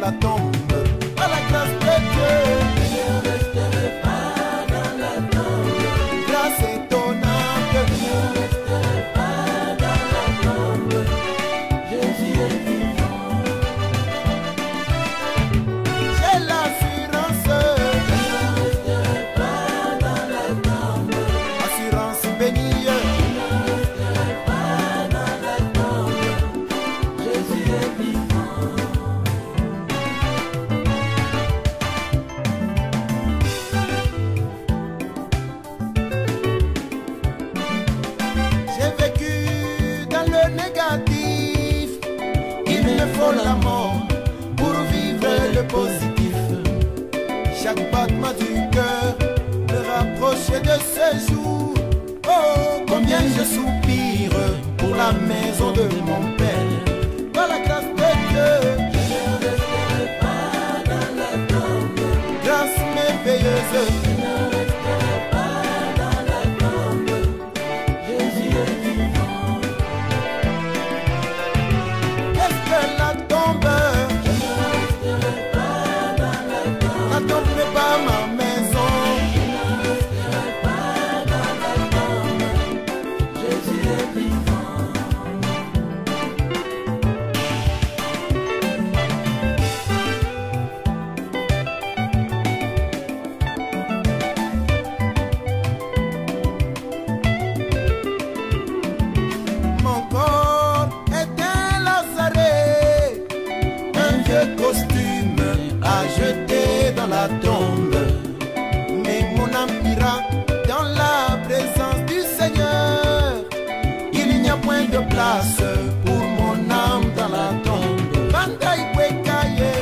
la tombe. Par la grâce de Dieu, je ne resterai pas dans la tombe. grâce étonnante, Je ne resterai pas dans la tombe. Jésus est vivant. j'ai l'assurance, Je ne resterai pas dans la tombe. assurance bénie. Je ne resterai pas dans la tombe. Jésus est vivant. J'ai vécu dans le négatif. Il me faut la mort pour vivre le positif. Chaque battement du cœur me rapproche de ce jour. Oh, combien je soupire pour la maison de mon Père. Par la grâce de Dieu, Je ne resterai pas dans la tombe. grâce merveilleuse. Je ne resterai pas dans la tombe. Jésus est vivant. Qu'est-ce que la tombe? Je ne resterai pas dans la tombe. La tombe n'est pas ma maison. Je ne resterai pas dans la tombe. Jésus est vivant. Mon corps est un lazaret, un vieux costume à jeter dans la tombe. Mais mon âme ira dans la présence du Seigneur. Il n'y a point de place pour mon âme dans la tombe. Bandaï Wekaye,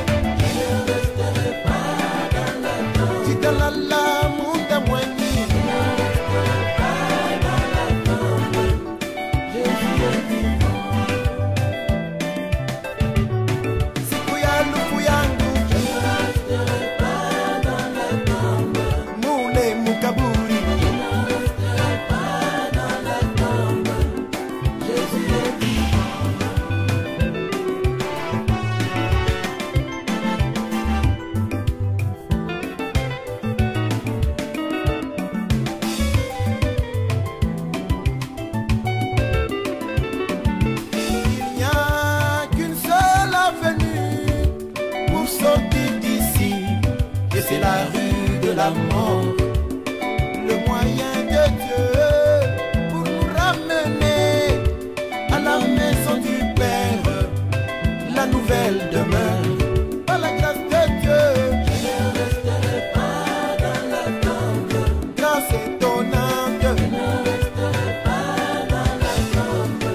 Je ne resterai pas dans la tombe. Titalala Munda Mweni, Je ne resterai pas dans la tombe. Jésus est vivant. Sikuya Lukuyangu, Je ne resterai pas dans la tombe. Moule Mukaburi. Je ne resterai pas dans la tombe. Jésus est vivant. Il n'y a qu'une seule avenue pour sortir d'ici, et c'est la rue de la mort. Le moyen de Dieu pour nous ramener à la maison du Père, la nouvelle demeure. Par la grâce de Dieu, Je ne resterai pas dans la tombe. grâce étonnante, Je ne resterai pas dans la tombe.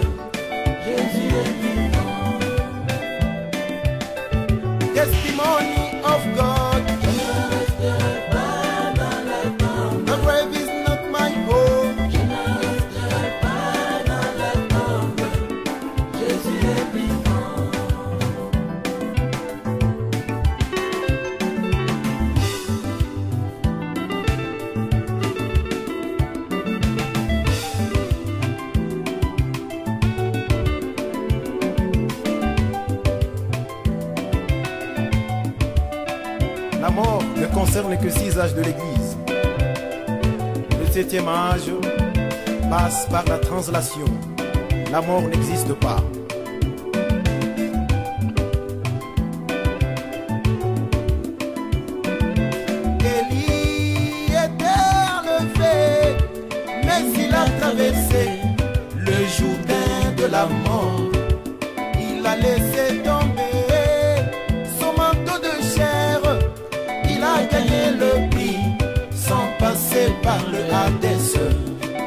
Jésus est vivant. testimony of God. Je ne resterai pas dans la tombe. The grave is not my home. Je ne resterai pas dans la tombe. Jésus est vivant. La mort ne concerne que 6 âges de l'Église. Le 7e âge passe par la translation. La mort n'existe pas. Élie était enlevé, mais il a traversé le Jourdain de la mort. Il a laissé tomber son manteau de chair. Il a gagné le prix sans passer par le Hadès.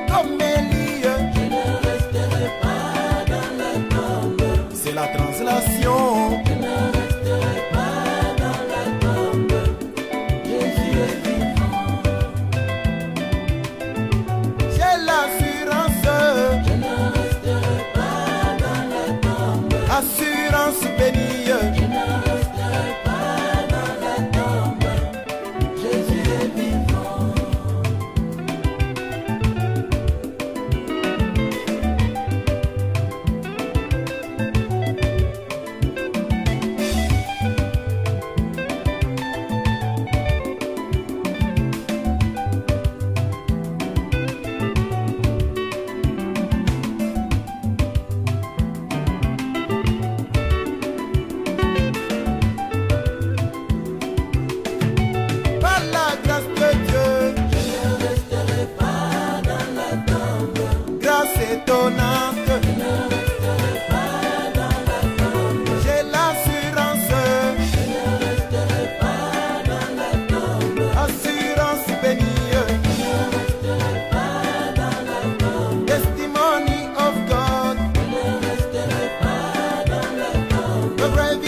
Comme Élie, Je ne resterai pas dans la tombe. c'est la translation. Je ne resterai pas dans la tombe. Jésus est vivant. J'ai l'assurance, Je ne resterai pas dans la tombe. assurance bénie. Je ne resterai pas dans la tombe. Jésus est vivant. vraie vie